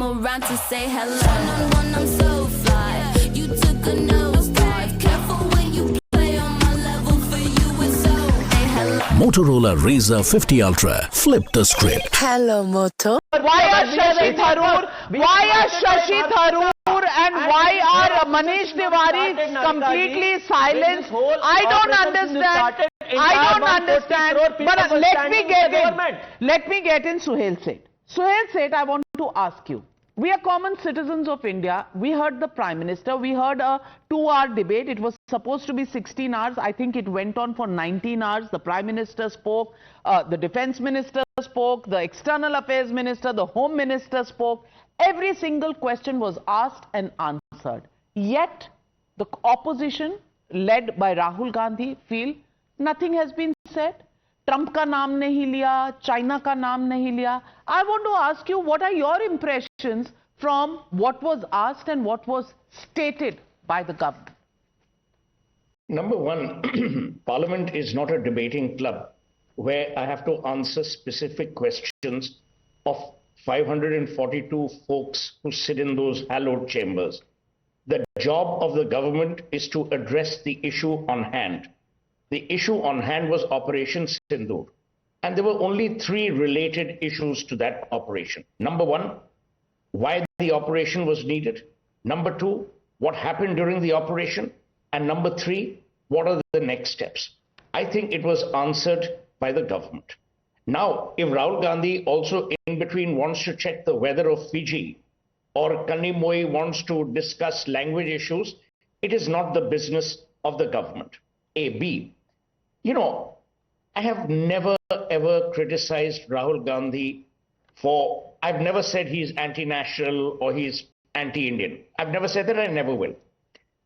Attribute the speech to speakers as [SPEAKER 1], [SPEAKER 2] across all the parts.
[SPEAKER 1] come around to say hello. One-on-one, I'm so fly. You took a nosedive. Careful when you play on my level. For you, it's so. Hey, hello.
[SPEAKER 2] Motorola Razer 50 Ultra. Flip the script.
[SPEAKER 3] Hello, Moto.
[SPEAKER 4] Why are Shashi Tharoor and why are Manish Tiwari completely silent? I don't understand. But let me get in Suhel Seth. Suhel Seth, I want to ask you. We are common citizens of India. We heard the Prime Minister. We heard a 2-hour debate. It was supposed to be 16 hours. I think it went on for 19 hours. The Prime Minister spoke. The Defence Minister spoke. The External Affairs Minister, the Home Minister spoke. Every single question was asked and answered. Yet, the opposition, led by Rahul Gandhi, feel nothing has been said. Trump ka naam nahi liya, China ka naam nahi liya. I want to ask you, what are your impressions from what was asked and what was stated by the government?
[SPEAKER 5] Number one, Parliament is not a debating club where I have to answer specific questions of 542 folks who sit in those hallowed chambers. The job of the government is to address the issue on hand. The issue on hand was Operation Sindur. And there were only 3 related issues to that operation. Number one, why the operation was needed. Number 2, what happened during the operation. And number 3, what are the next steps. I think it was answered by the government. Now, if Rahul Gandhi also in between wants to check the weather of Fiji, or Kanimoi wants to discuss language issues, it is not the business of the government. A. B. You know, I have never ever criticized Rahul Gandhi for, I've never said he's anti-national or he's anti-Indian. I've never said that, I never will.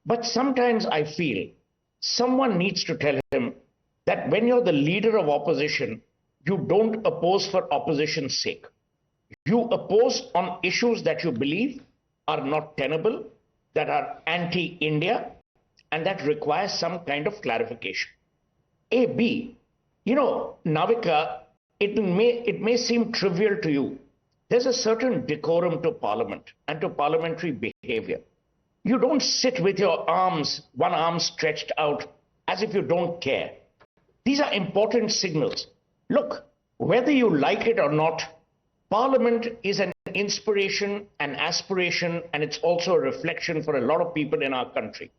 [SPEAKER 5] But sometimes I feel someone needs to tell him that when you're the leader of opposition, you don't oppose for opposition's sake. You oppose on issues that you believe are not tenable, that are anti-India, and that requires some kind of clarification. A. B. You know, Navika, it may seem trivial to you. There's a certain decorum to Parliament and to parliamentary behavior. You don't sit with your arms, one arm stretched out, as if you don't care. These are important signals. Look, whether you like it or not, Parliament is an inspiration, an aspiration, and it's also a reflection for a lot of people in our country.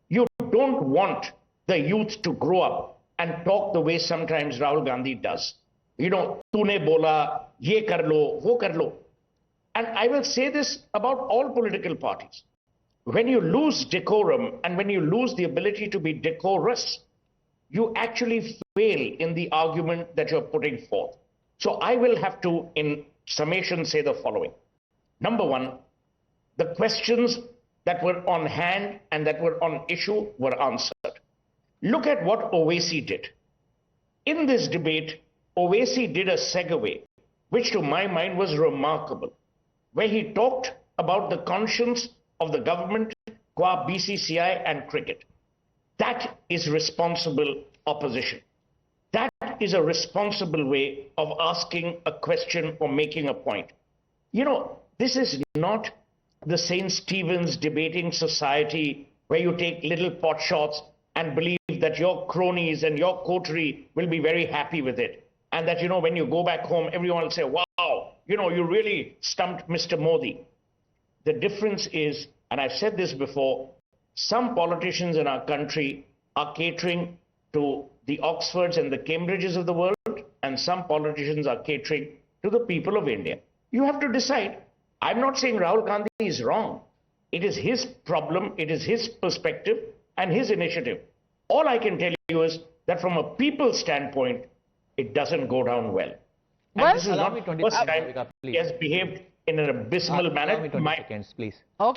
[SPEAKER 5] You don't want the youth to grow up and talk the way sometimes Rahul Gandhi does. You know, tune bola, ye kar lo, wo kar lo. And I will say this about all political parties. When you lose decorum and when you lose the ability to be decorous, you actually fail in the argument that you're putting forth. So I will have to, in summation, say the following. Number one, the questions that were on hand and that were on issue were answered. Look at what Owaisi did. In this debate, Owaisi did a segue, which to my mind was remarkable, where he talked about the conscience of the government, qua BCCI and cricket. That is responsible opposition. That is a responsible way of asking a question or making a point. You know, this is not the St. Stephen's debating society where you take little pot shots and believe that your cronies and your coterie will be very happy with it. And that, you know, when you go back home, everyone will say, wow, you know, you really stumped Mr. Modi. The difference is, and I've said this before, some politicians in our country are catering to the Oxfords and the Cambridges of the world, and some politicians are catering to the people of India. You have to decide. I'm not saying Rahul Gandhi is wrong. It is his problem, it is his perspective and his initiative. All I can tell you is that from a people's standpoint, it doesn't go down well. And this is not the first time he has behaved in an abysmal manner.
[SPEAKER 6] 20 seconds, please.
[SPEAKER 4] Okay.